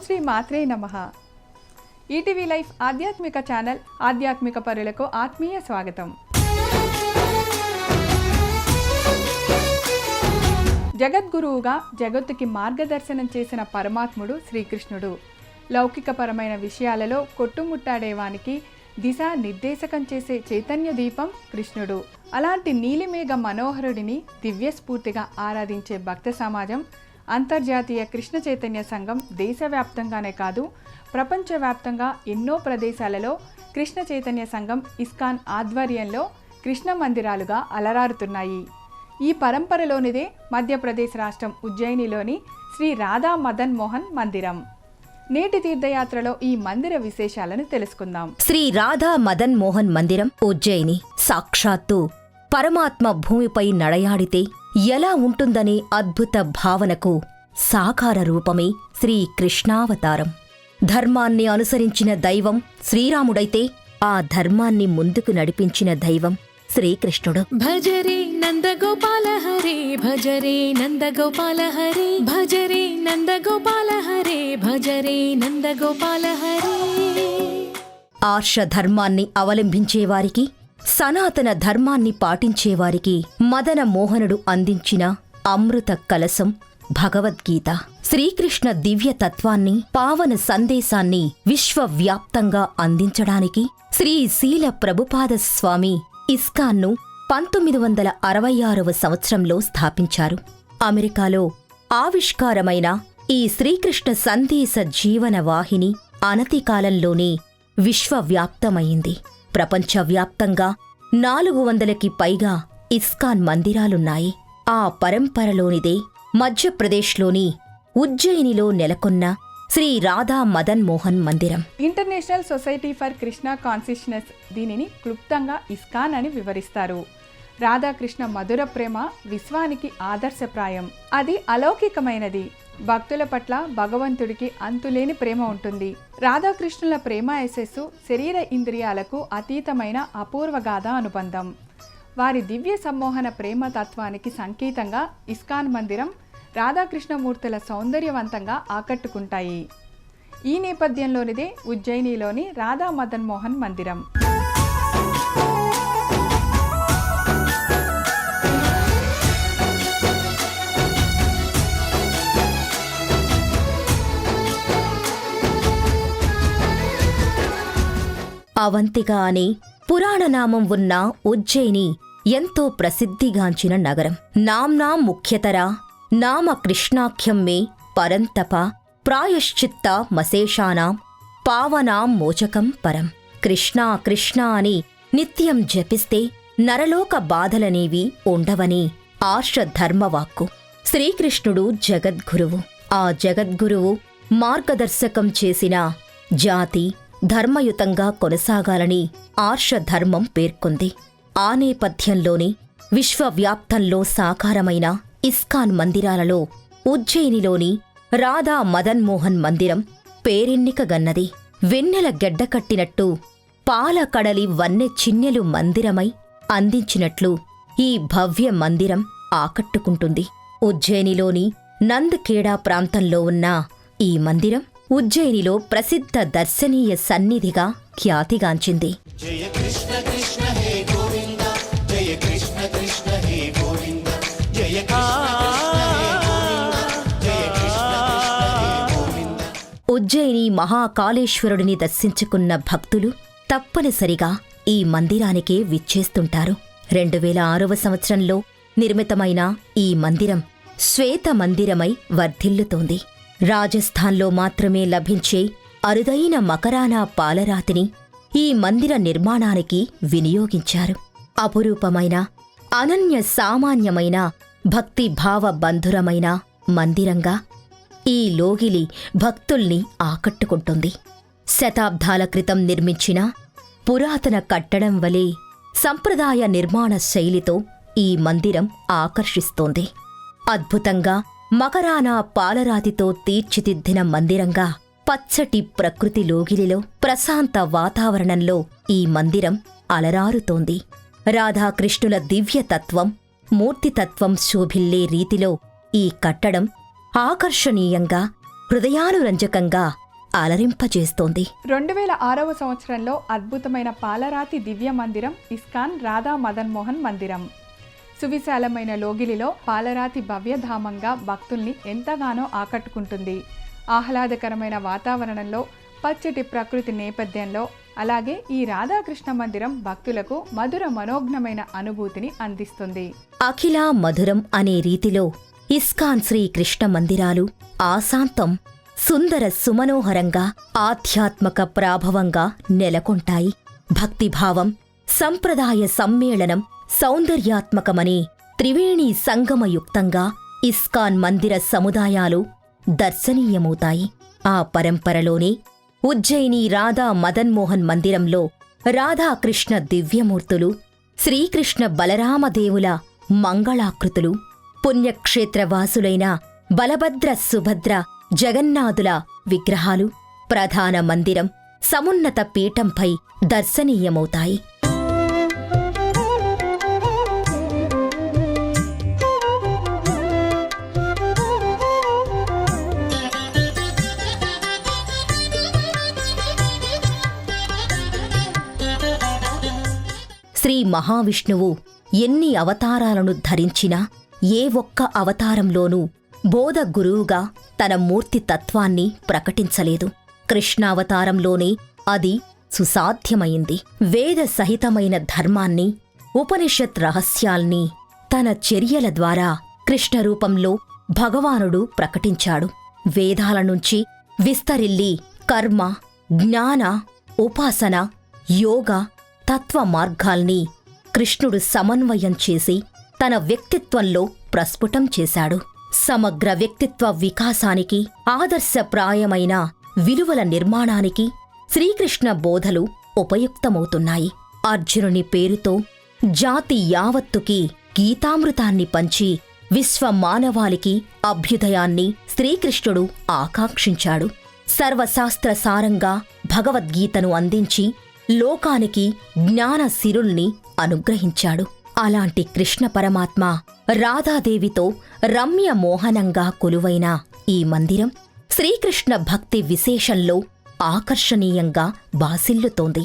శ్రీ మాత్రే నమః. ETV life ఆధ్యాత్మిక channel ఆధ్యాత్మిక పరులకు ఆత్మీయ స్వాగతం. జగద్గురువుగా జగత్తుకి మార్గదర్శనం చేసిన పరమాత్ముడు శ్రీకృష్ణుడు. లౌకికపరమైన విషయాలలో కొట్టుముట్టాడేవానికి దిశా నిర్దేశకం చేసే చైతన్య దీపం కృష్ణుడు. అలాంటి నీలిమేఘ మనోహరుడిని దివ్యస్ఫూర్తిగా ఆరాధించే భక్త సమాజం అంతర్జాతీయ కృష్ణ చైతన్య సంఘం దేశవ్యాప్తంగానే కాదు, ప్రపంచవ్యాప్తంగా ఎన్నో ప్రదేశాలలో కృష్ణ చైతన్య సంఘం ఇస్కాన్ ఆధ్వర్యంలో కృష్ణ మందిరాలుగా అలరారుతున్నాయి. ఈ పరంపరలోనిదే మధ్యప్రదేశ్ రాష్ట్రం ఉజ్జయినిలోని శ్రీ రాధా మదన్ మోహన్ మందిరం. నేటి తీర్థయాత్రలో ఈ మందిర విశేషాలను తెలుసుకుందాం. శ్రీ రాధా మదన్ మోహన్ మందిరం ఉజ్జయిని సాక్షాత్తు పరమాత్మ భూమిపై నడయాడితే ఎలా ఉంటుందనే అద్భుత భావనకు సాకార రూపమే శ్రీ కృష్ణావతారం. ధర్మాన్ని అనుసరించిన దైవం శ్రీరాముడైతే ఆ ధర్మాన్ని ముందుకు నడిపించిన దైవం శ్రీకృష్ణుడు. భజరే నందగోపాల హరే భజరే నందగోపాల హరే భజరే నందగోపాల హరే భజరే నందగోపాల హరే. ఆర్ష ధర్మాన్ని అవలంబించేవారికి, సనాతన ధర్మాన్ని పాటించేవారికి మదన మోహనుడు అందించిన అమృత కలశం భగవద్గీత. శ్రీకృష్ణ దివ్య తత్వాన్ని, పావన సందేశాన్ని విశ్వవ్యాప్తంగా అందించడానికి శ్రీ శీల ప్రభుపాద స్వామి ఇస్కాన్ను 1966వ సంవత్సరంలో స్థాపించారు. అమెరికాలో ఆవిష్కారమైన ఈ శ్రీకృష్ణ సందేశ జీవన వాహిని అనతి కాలంలోనే విశ్వవ్యాప్తమైంది. ప్రపంచవ్యాప్తంగా 400కి పైగా ఇస్కాన్ మందిరాలున్నాయి. ఆ పరంపరలోనిదే మధ్యప్రదేశ్లోని ఉజ్జయినిలో నెలకొన్న శ్రీ రాధా మదన్ మోహన్ మందిరం. International society for Krishna consciousness దీనిని క్లుప్తంగా ఇస్కాన్ అని వివరిస్తారు. రాధాకృష్ణ మధుర ప్రేమ విశ్వానికి ఆదర్శప్రాయం. అది అలౌకికమైనది. భక్తుల పట్ల భగవంతుడికి అంతులేని ప్రేమ ఉంటుంది. రాధాకృష్ణుల ప్రేమ యశస్సు శరీర ఇంద్రియాలకు అతీతమైన అపూర్వగాథ అనుబంధం. వారి దివ్య సమ్మోహన ప్రేమ తత్వానికి సంకేతంగా ఇస్కాన్ మందిరం రాధాకృష్ణమూర్తుల సౌందర్యవంతంగా ఆకట్టుకుంటాయి. ఈ నేపథ్యంలోనిదే ఉజ్జయినిలోని రాధా మదన్ మోహన్ మందిరం. అవంతిక అనే పురాణనామం ఉన్న ఉజ్జయిని ఎంతో ప్రసిద్ధిగాంచిన నగరం. నామ్నాం ముఖ్యతరా నామ కృష్ణాఖ్యం మే పరంతప ప్రాయశ్చిత్త మశేషానాం పావనాం మోచకం పరం. కృష్ణా కృష్ణా అని నిత్యం జపిస్తే నరలోక బాధలనేవి ఉండవని ఆర్షధర్మవాక్కు. శ్రీకృష్ణుడు జగద్గురువు. ఆ జగద్గురువు మార్గదర్శకం చేసిన జాతి ధర్మయుతంగా కొనసాగాలని ఆర్షధర్మం పేర్కొంది. ఆ నేపథ్యంలోనే విశ్వవ్యాప్తంలో సాకారమైన ఇస్కాన్ మందిరాలలో ఉజ్జయినిలోని రాధా మదన్ మోహన్ మందిరం పేరెన్నికగన్నది. వెన్నెల గెడ్డకట్టినట్టు పాల కడలి వన్నె చిన్నెలు మందిరమై అందించినట్లు ఈ భవ్య మందిరం ఆకట్టుకుంటుంది. ఉజ్జయినిలోని నంద్ఖేడా ప్రాంతంలో ఉన్న ఈ మందిరం ఉజ్జయినిలో ప్రసిద్ధ దర్శనీయ సన్నిధిగా ఖ్యాతిగాంచింది. జయ కృష్ణ కృష్ణ హే గోవింద జయ కృష్ణ కృష్ణ హే గోవింద జయ ఉజ్జయిని మహాకాళేశ్వరుడిని దర్శించుకున్న భక్తులు తప్పనిసరిగా ఈ మందిరానికే విచ్చేస్తుంటారు. 2006వ సంవత్సరంలో నిర్మితమైన ఈ మందిరం శ్వేత మందిరమై వర్ధిల్లుతోంది. రాజస్థాన్లో మాత్రమే లభించే అరుదైన మకరానా పాలరాతిని ఈ మందిర నిర్మాణానికి వినియోగించారు. అపురూపమైన, అనన్య సామాన్యమైన, భక్తిభావ బంధురమైన మందిరంగా ఈ లోగిలి భక్తుల్ని ఆకట్టుకుంటుంది. శతాబ్దాల క్రితం నిర్మించిన పురాతన కట్టడం వలె సంప్రదాయ నిర్మాణ శైలితో ఈ మందిరం ఆకర్షిస్తోంది. అద్భుతంగా మకరానా పాలరాతితో తీర్చిదిద్దిన మందిరంగా పచ్చటి ప్రకృతి లోగిలిలో ప్రశాంత వాతావరణంలో ఈ మందిరం అలరారుతోంది. రాధాకృష్ణుల దివ్యతత్వం, మూర్తితత్వం శోభిల్లే రీతిలో ఈ కట్టడం ఆకర్షణీయంగా హృదయానురంజకంగా అలరింపజేస్తోంది. 2006వ సంవత్సరంలో అద్భుతమైన పాలరాతి దివ్య మందిరం ఇస్కాన్ రాధా మదన్ మోహన్ మందిరం. సువిశాలమైన లోగిలిలో పాలరాతి భవ్యధామంగా భక్తుల్ని ఎంతగానో ఆకట్టుకుంటుంది. ఆహ్లాదకరమైన వాతావరణంలో, పచ్చటి ప్రకృతి నేపథ్యంలో, అలాగే ఈ రాధాకృష్ణ మందిరం భక్తులకు మధుర మనోజ్ఞమైన అనుభూతిని అందిస్తుంది. అఖిల మధురం అనే రీతిలో ఇస్కాన్ శ్రీకృష్ణ మందిరాలు ఆశాంతం సుందర సుమనోహరంగా ఆధ్యాత్మక ప్రాభవంగా నెలకొంటాయి. భక్తిభావం, సంప్రదాయ సమ్మేళనం, సౌందర్యాత్మకమనే త్రివేణీ సంగమయుక్తంగా ఇస్కాన్ మందిర సముదాయాలు దర్శనీయమవుతాయి. ఆ పరంపరలోనే ఉజ్జయిని రాధా మదన్ మోహన్ మందిరంలో రాధాకృష్ణ దివ్యమూర్తులు, శ్రీకృష్ణ బలరామదేవుల మంగళాకృతులు, పుణ్యక్షేత్రవాసులైన బలభద్ర సుభద్ర జగన్నాథుల విగ్రహాలు ప్రధాన మందిరం సమున్నత పీఠంపై దర్శనీయమవుతాయి. శ్రీ మహావిష్ణువు ఎన్ని అవతారాలను ధరించినా ఏ ఒక్క అవతారంలోనూ బోధ గురువుగా తన మూర్తి తత్వాన్ని ప్రకటించలేదు. కృష్ణావతారంలోనే అది సుసాధ్యమైంది. వేద సహితమైన ధర్మాన్ని, ఉపనిషత్ రహస్యాల్ని తన చర్యల ద్వారా కృష్ణరూపంలో భగవానుడు ప్రకటించాడు. వేదాల నుంచి విస్తరిల్లి కర్మ, జ్ఞాన, ఉపాసన, యోగ, తత్వ మార్గాల్ని కృష్ణుడు సమన్వయం చేసి తన వ్యక్తిత్వంలో ప్రస్ఫుటం చేశాడు. సమగ్ర వ్యక్తిత్వ వికాసానికి, ఆదర్శప్రాయమైన విలువల నిర్మాణానికి శ్రీకృష్ణ బోధలు ఉపయుక్తమవుతున్నాయి. అర్జునుని పేరుతో జాతి యావత్తుకి గీతామృతాన్ని పంచి విశ్వమానవాళికి అభ్యుదయాన్ని శ్రీకృష్ణుడు ఆకాంక్షించాడు. సర్వశాస్త్రసారంగా భగవద్గీతను అందించి లోకానికి జ్ఞాన సిరుల్ని అనుగ్రహించాడు. అలాంటి కృష్ణ పరమాత్మ రాధాదేవితో రమ్య మోహనంగా కొలువైన ఈ మందిరం శ్రీకృష్ణ భక్తి విశేషంలో ఆకర్షణీయంగా బాసిల్లుతోంది.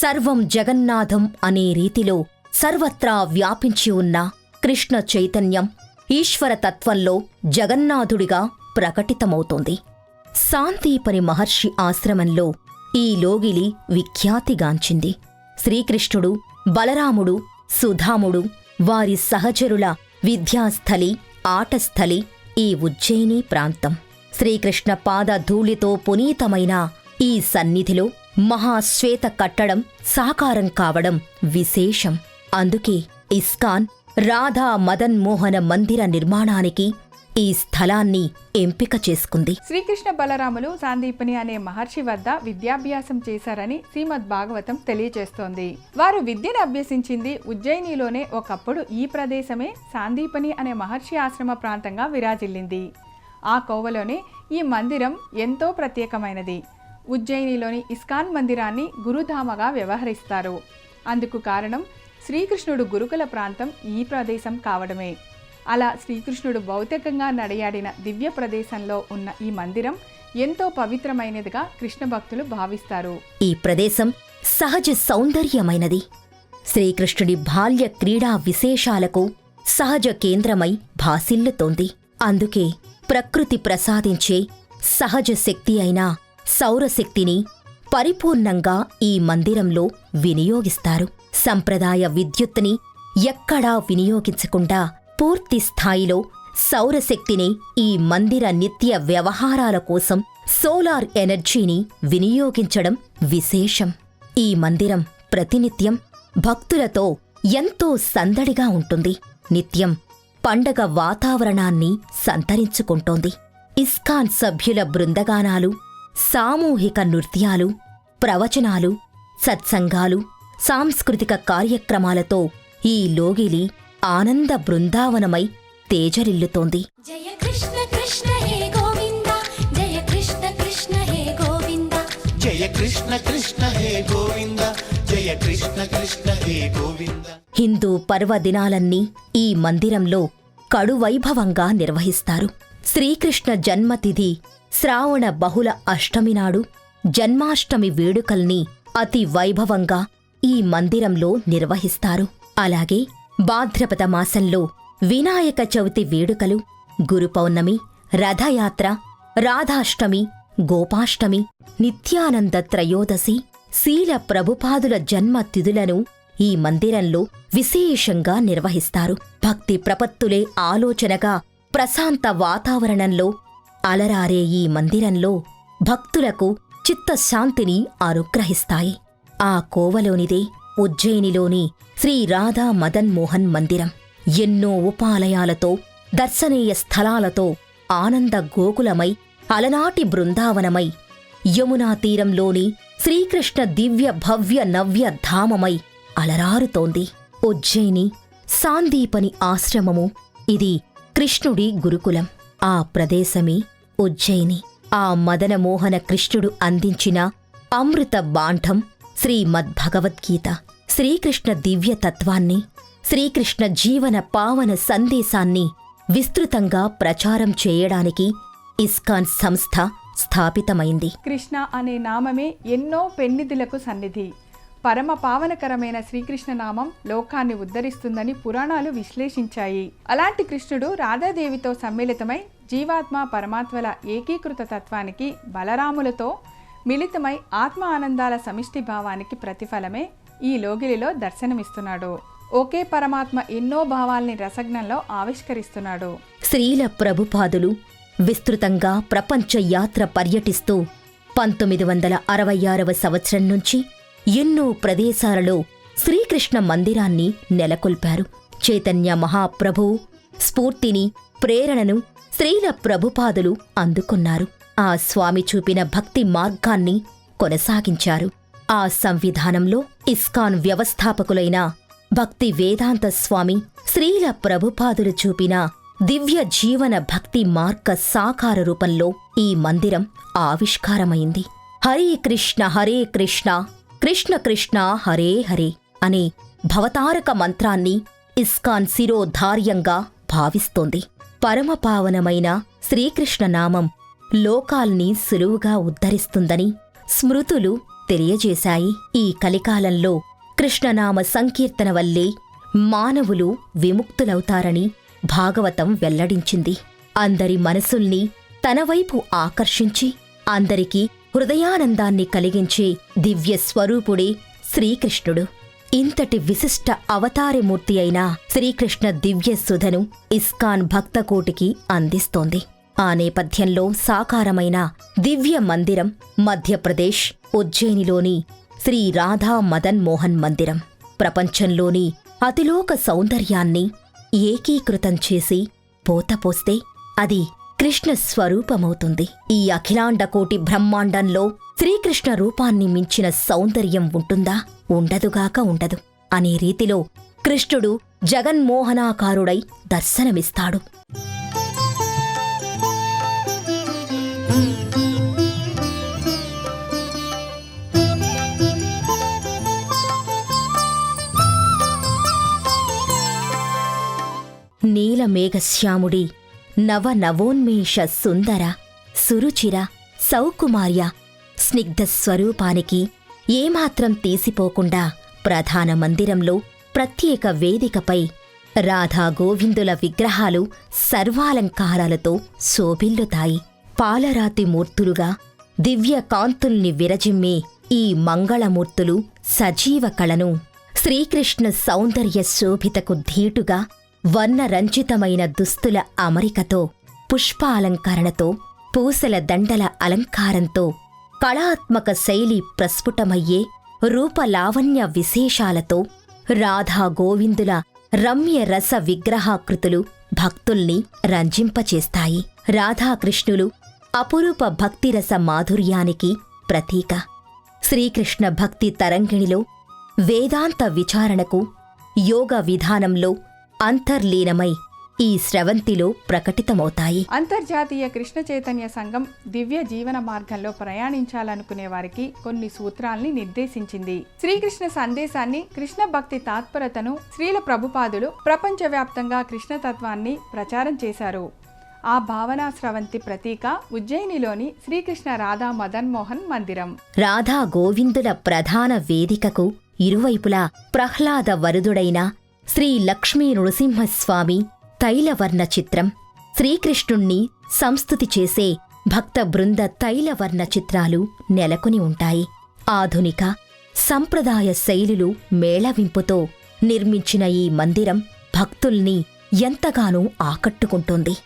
సర్వం జగన్నాథం అనే రీతిలో సర్వత్రా వ్యాపించి ఉన్న కృష్ణ చైతన్యం ఈశ్వరతత్వంలో జగన్నాథుడిగా ప్రకటితమవుతోంది. శాంతిపని మహర్షి ఆశ్రమంలో ఈ లోగిలి విఖ్యాతిగాంచింది. శ్రీకృష్ణుడు, బలరాముడు, సుధాముడు, వారి సహచరుల విద్యాస్థలి, ఆటస్థలి ఈ ఉజ్జయిని ప్రాంతం. శ్రీకృష్ణ పాద ధూళితో పునీతమైన ఈ సన్నిధిలో మహాశ్వేత కట్టడం సాకారం కావడం విశేషం. అందుకే ఇస్కాన్ రాధా మదన్ మోహన మందిర నిర్మాణానికి ఈ స్థలాన్ని ఎంపిక చేసుకుంది. శ్రీకృష్ణ బలరాములు సాందీపని అనే మహర్షి వద్ద విద్యాభ్యాసం చేశారని శ్రీమద్ భాగవతం తెలియజేస్తోంది. వారు విద్యను అభ్యసించింది ఉజ్జయినిలోనే. ఒకప్పుడు ఈ ప్రదేశమే సాందీపని అనే మహర్షి ఆశ్రమ ప్రాంతంగా విరాజిల్లింది. ఆ కోవలోనే ఈ మందిరం ఎంతో ప్రత్యేకమైనది. ఉజ్జయినిలోని ఇస్కాన్ మందిరాన్ని గురుధామగా వ్యవహరిస్తారు. అందుకు కారణం శ్రీకృష్ణుడు గురుకుల ప్రాంతం ఈ ప్రదేశం కావడమే. అలా శ్రీకృష్ణుడు భౌతికంగా నడయాడిన దివ్య ప్రదేశంలో ఉన్న ఈ మందిరం ఎంతో పవిత్రమైనదిగా కృష్ణ భక్తులు భావిస్తారు. ఈ ప్రదేశం సహజ సౌందర్యమైనది. శ్రీకృష్ణుడి బాల్య క్రీడా విశేషాలకు సహజ కేంద్రమై భాసిల్లుతోంది. అందుకే ప్రకృతి ప్రసాదించే సహజ శక్తి అయిన సౌరశక్తిని పరిపూర్ణంగా ఈ మందిరంలో వినియోగిస్తారు. సంప్రదాయ విద్యుత్తుని ఎక్కడా వినియోగించకుండా పూర్తి స్థాయిలో సౌరశక్తిని ఈ మందిర నిత్య వ్యవహారాల కోసం సోలార్ ఎనర్జీని వినియోగించడం విశేషం. ఈ మందిరం ప్రతినిత్యం భక్తులతో ఎంతో సందడిగా ఉంటుంది. నిత్యం పండగ వాతావరణాన్ని సంతరించుకుంటోంది. ఇస్కాన్ సభ్యుల బృందగానాలు, సామూహిక నృత్యాలు, ప్రవచనాలు, సత్సంగాలు, సాంస్కృతిక కార్యక్రమాలతో ఈ లోగిలి ఆనంద బృందావనమై తేజరిల్లుతోంది. జయ కృష్ణ కృష్ణ హే గోవింద, జయ కృష్ణ కృష్ణ కృష్ణ హే గోవింద జయ కృష్ణ కృష్ణ హే గోవింద. హిందూ పర్వదినాలన్నీ ఈ మందిరంలో కడువైభవంగా నిర్వహిస్తారు. శ్రీకృష్ణ జన్మతిథి శ్రావణ బహుళ అష్టమి నాడు జన్మాష్టమి వేడుకల్ని అతి వైభవంగా ఈ మందిరంలో నిర్వహిస్తారు. అలాగే భాద్రపద మాసంలో వినాయక చవితి వేడుకలు, గురు పౌర్ణమి, రథయాత్ర, రాధాష్టమి, గోపాష్టమి, నిత్యానంద త్రయోదశి, శీల ప్రభుపాదుల జన్మ తిథులను ఈ మందిరంలో విశేషంగా నిర్వహిస్తారు. భక్తి ప్రపత్తులే ఆలోచనగా ప్రశాంత వాతావరణంలో అలరారే ఈ మందిరంలో భక్తులకు చిత్తశాంతిని అనుగ్రహిస్తాయి. ఆ కోవలోనిదే ఉజ్జయినిలోని శ్రీ రాధా మదన్ మోహన్ మందిరం. ఎన్నో ఉపాలయాలతో, దర్శనీయ స్థలాలతో ఆనంద గోకులమై, అలనాటి బృందావనమై, యమునా తీరంలోని శ్రీకృష్ణ దివ్య భవ్య నవ్య ధామమై అలరారుతోంది. ఉజ్జయిని సాందీపని ఆశ్రమము. ఇది కృష్ణుడి గురుకులం. ఆ ప్రదేశమే ఉజ్జయిని. ఆ మదనమోహన కృష్ణుడు అందించిన అమృత బాంఢం శ్రీమద్భగవద్గీత. శ్రీకృష్ణ దివ్యతత్వాన్ని, శ్రీకృష్ణ జీవన పావన సందేశాన్ని విస్తృతంగా ప్రచారం చేయడానికి ఇస్కాన్ సంస్థ స్థాపితమైంది. కృష్ణ అనే నామమే ఎన్నో పెన్నిధులకు సన్నిధి. పరమ పావనకరమైన శ్రీకృష్ణ నామం లోకాన్ని ఉద్ధరిస్తుందని పురాణాలు విశ్లేషించాయి. అలాంటి కృష్ణుడు రాధాదేవితో సమ్మిళితమై జీవాత్మ పరమాత్మల ఏకీకృత తత్వానికి, బలరాములతో మిళితమై ఆత్మ ఆనందాల సమిష్టి భావానికి ప్రతిఫలమే ఈ లోగిలిలో దర్శనమిస్తున్నాడు. ఒకే పరమాత్మ ఎన్నో భావాల్ని రసజ్ఞంలో ఆవిష్కరిస్తున్నాడు. శ్రీల ప్రభుపాదులు విస్తృతంగా ప్రపంచ యాత్ర పర్యటిస్తూ 1966వ సంవత్సరం నుంచి ఎన్నో ప్రదేశాలలో శ్రీకృష్ణ మందిరాన్ని నెలకొల్పారు. చైతన్య మహాప్రభువు స్ఫూర్తిని, ప్రేరణను శ్రీల ప్రభుపాదులు అందుకున్నారు. ఆ స్వామి చూపిన భక్తి మార్గాన్ని కొనసాగించారు. ఆ సంవిధానంలో ఇస్కాన్ వ్యవస్థాపకులైన భక్తి వేదాంత స్వామి శ్రీల ప్రభుపాదులు చూపిన దివ్య జీవన భక్తి మార్గ సాకార రూపంలో ఈ మందిరం ఆవిష్కారమైంది. హరే కృష్ణ కృష్ణ కృష్ణ హరే హరే అనే భవతారక మంత్రాన్ని ఇస్కాన్ శిరోధార్యంగా భావిస్తోంది. పరమపావనమైన శ్రీకృష్ణనామం లోకాల్ని సులువుగా ఉద్ధరిస్తుందని స్మృతులు తెలియజేశాయి. ఈ కలికాలంలో కృష్ణనామ సంకీర్తన వల్లే మానవులు విముక్తులవుతారని భాగవతం వెల్లడించింది. అందరి మనసుల్ని తనవైపు ఆకర్షించి అందరికీ హృదయానందాన్ని కలిగించే దివ్య స్వరూపుడే శ్రీకృష్ణుడు. ఇంతటి విశిష్ట అవతారమూర్తి అయిన శ్రీకృష్ణ దివ్య సుధను ఇస్కాన్ భక్తకోటికి అందిస్తోంది. ఆ నేపథ్యంలో సాకారమైన దివ్య మందిరం మధ్యప్రదేశ్ ఉజ్జయినిలోని శ్రీ రాధా మదన్ మోహన్ మందిరం. ప్రపంచంలోని అతిలోక సౌందర్యాన్ని ఏకీకృతం చేసి పోతపోస్తే అది కృష్ణ స్వరూపమవుతుంది. ఈ అఖిలాండకోటి బ్రహ్మాండంలో శ్రీకృష్ణ రూపాన్ని మించిన సౌందర్యం ఉంటుందా? ఉండదుగాక ఉండదు అనే రీతిలో కృష్ణుడు జగన్మోహనాకారుడై దర్శనమిస్తాడు. నీలమేఘశ్యాముడి నవనవోన్మేష సుందర సురుచిర సౌకుమార్య స్నిగ్ధ స్వరూపానికి ఏమాత్రం తీసిపోకుండా ప్రధాన మందిరంలో ప్రత్యేక వేదికపై రాధా గోవిందుల విగ్రహాలు సర్వాలంకారాలతో శోభిల్లుతాయి. పాలరాతి మూర్తులుగా దివ్య కాంతుల్ని విరజిమ్మే ఈ మంగళమూర్తులు సజీవ కళను శ్రీకృష్ణ సౌందర్య శోభితకు ధీటుగా వర్ణరంజితమైన దుస్తుల అమరికతో, పుష్పాలంకరణతో, పూసల దండల అలంకారంతో, కళాత్మక శైలి ప్రస్ఫుటమయ్యే రూపలావణ్య విశేషాలతో రాధా గోవిందుల రమ్య రస విగ్రహాకృతులు భక్తుల్ని రంజింపచేస్తాయి. రాధాకృష్ణులు అపురూప భక్తిరస మాధుర్యానికి ప్రతీక. శ్రీకృష్ణ భక్తి తరంగిణిలో వేదాంత విచారణకు, యోగ విధానంలో అంతర్లీనమై ఈ స్రవంతిలో ప్రకటితమవుతాయి. అంతర్జాతీయ కృష్ణ చైతన్య సంఘం దివ్య జీవన మార్గంలో ప్రయాణించాలనుకునే వారికి కొన్ని సూత్రాల్ని నిర్దేశించింది. శ్రీకృష్ణ సందేశాన్ని, కృష్ణ భక్తి తాత్పరతను శ్రీల ప్రభుపాదులు ప్రపంచవ్యాప్తంగా కృష్ణతత్వాన్ని ప్రచారం చేశారు. ఆ భావనా స్రవంతి ప్రతీక ఉజ్జయినిలోని శ్రీకృష్ణ రాధా మదన్ మోహన్ మందిరం. రాధా గోవిందుల ప్రధాన వేదికకు ఇరువైపులా ప్రహ్లాద వరుదుడైన శ్రీ లక్ష్మీ నృసింహస్వామి తైలవర్ణ చిత్రం, శ్రీకృష్ణుణ్ణి సంస్తుతి చేసే భక్త బృంద తైలవర్ణ చిత్రాలు నెలకొని ఉంటాయి. ఆధునిక సంప్రదాయ శైలులు మేళవింపుతో నిర్మించిన ఈ మందిరం భక్తుల్ని ఎంతగానో ఆకట్టుకుంటోంది.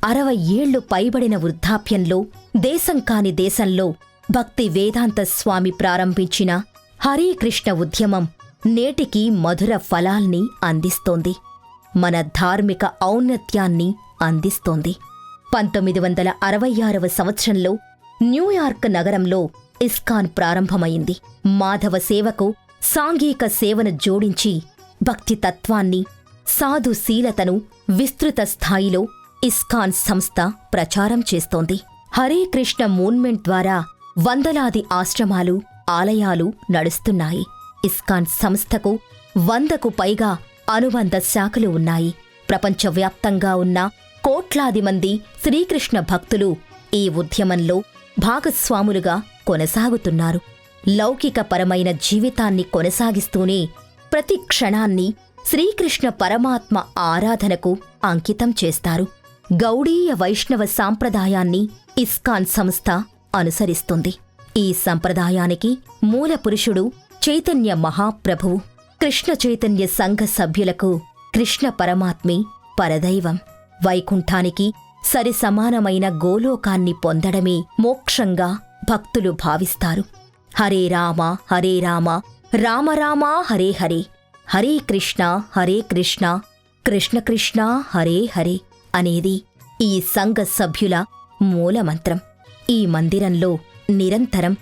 అరవై ఏళ్లు పైబడిన వృద్ధాప్యంలో దేశం కాని దేశంలో భక్తి వేదాంత స్వామి ప్రారంభించిన హరే కృష్ణ ఉద్యమం నేటికి మధుర ఫలాల్ని అందిస్తోంది. మన ధార్మిక ఔన్నత్యాన్ని అందిస్తోంది. 1966వ సంవత్సరంలో న్యూయార్క్ నగరంలో ఇస్కాన్ ప్రారంభమైంది. మాధవ సేవకు సాంఘిక సేవను జోడించి భక్తి తత్వాన్ని, సాధుశీలతను విస్తృత స్థాయిలో ఇస్కాన్ సంస్థ ప్రచారం చేస్తోంది. హరే కృష్ణ మూవ్మెంట్ ద్వారా వందలాది ఆశ్రమాలు, ఆలయాలు నడుస్తున్నాయి. ఇస్కాన్ సంస్థకు 100కు పైగా అనుబంధ శాఖలు ఉన్నాయి. ప్రపంచవ్యాప్తంగా ఉన్న కోట్లాది మంది శ్రీకృష్ణ భక్తులు ఈ ఉద్యమంలో భాగస్వాములుగా కొనసాగుతున్నారు. లౌకికపరమైన జీవితాన్ని కొనసాగిస్తూనే ప్రతి క్షణాన్ని శ్రీకృష్ణ పరమాత్మ ఆరాధనకు అంకితం చేస్తారు. గౌడీయ వైష్ణవ సాంప్రదాయాన్ని ఇస్కాన్ సంస్థ అనుసరిస్తుంది. ఈ సంప్రదాయానికి మూల పురుషుడు చైతన్య మహాప్రభువు. కృష్ణ చైతన్య సంఘ సభ్యులకు కృష్ణ పరమాత్మే పరదైవం. వైకుంఠానికి సరిసమానమైన గోలోకాన్ని పొందడమే మోక్షంగా భక్తులు భావిస్తారు. హరే రామ హరే రామ రామ రామ హరే హరే, హరే కృష్ణ కృష్ణ కృష్ణ హరే హరే అనేది ఈ సంఘ సభ్యుల మూలమంత్రం. ఈ మందిరంలో నిరంతరం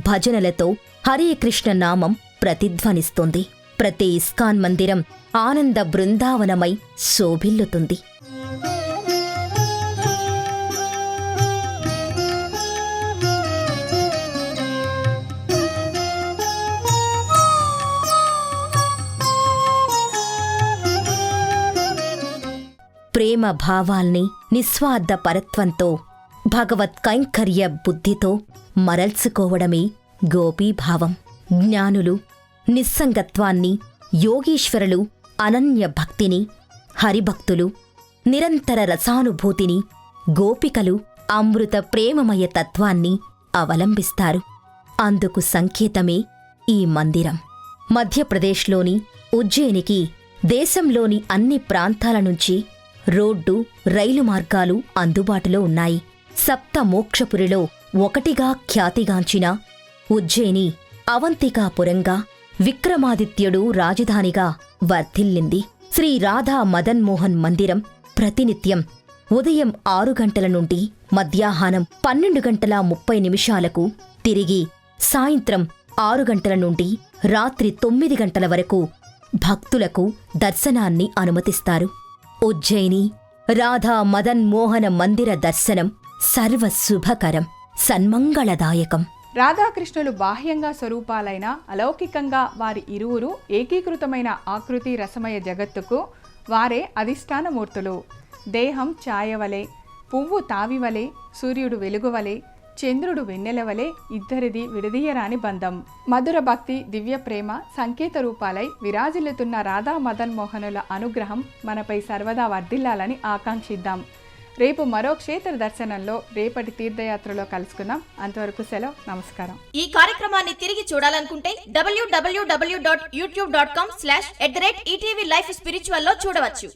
భజనలతో హరే కృష్ణ నామం ప్రతిధ్వనిస్తుంది. ప్రతి ఇస్కాన్ మందిరం ఆనంద బృందావనమై శోభిల్లుతుంది. ప్రేమ భావాల్ని నిస్వార్థ పరత్వంతో, భగవత్ కైంకర్య బుద్ధితో మరల్చుకోవడమే గోపీభావం. జ్ఞానులు నిస్సంగత్వాన్ని, యోగీశ్వరులు అనన్య భక్తిని, హరిభక్తులు నిరంతర రసానుభూతిని, గోపికలు అమృత ప్రేమమయ తత్వాన్ని అవలంబిస్తారు. అందుకు సంకేతమే ఈ మందిరం. మధ్యప్రదేశ్లోని ఉజ్జయినికి దేశంలోని అన్ని ప్రాంతాల నుంచి రోడ్డు, రైలు మార్గాలు అందుబాటులో ఉన్నాయి. సప్త మోక్షపురిలో ఒకటిగా ఖ్యాతిగాంచిన ఉజ్జయిని అవంతికాపురంగా, విక్రమాదిత్యుడు రాజధానిగా వర్ధిల్లింది. శ్రీ రాధా మదన్ మోహన్ మందిరం ప్రతినిత్యం ఉదయం 6 గంటల నుండి మధ్యాహ్నం 12:30 తిరిగి సాయంత్రం 6 గంటల నుండి రాత్రి 9 గంటల వరకు భక్తులకు దర్శనాన్ని అనుమతిస్తారు. ఉజ్జయిని రాధా మదన్ మోహన మందిర దర్శనం సర్వశుభకరం, సన్మంగళదాయకం. రాధాకృష్ణులు బాహ్యంగా స్వరూపాలైన అలౌకికంగా వారి ఇరువురు ఏకీకృతమైన ఆకృతి రసమయ జగత్తుకు వారే అధిష్టానమూర్తులు. దేహం ఛాయవలే, పువ్వు తావివలే, సూర్యుడు వెలుగువలే, చంద్రుడు వెన్నెలవలే ఇద్దరిది విడదీయరాని బంధం. మధుర భక్తి, దివ్య ప్రేమ సంకేత రూపాలై విరాజిల్లుతున్న రాధా మదన్ మోహనుల అనుగ్రహం మనపై సర్వదా వర్ధిల్లాలని ఆకాంక్షిద్దాం. రేపు మరో క్షేత్ర దర్శనంలో, రేపటి తీర్థయాత్రలో కలుసుకుందాం. అంతవరకు సెలవు, నమస్కారం. ఈ కార్యక్రమాన్ని తిరిగి చూడాలనుకుంటే www.youtube.com/@ETV Life Spiritual లో చూడవచ్చు.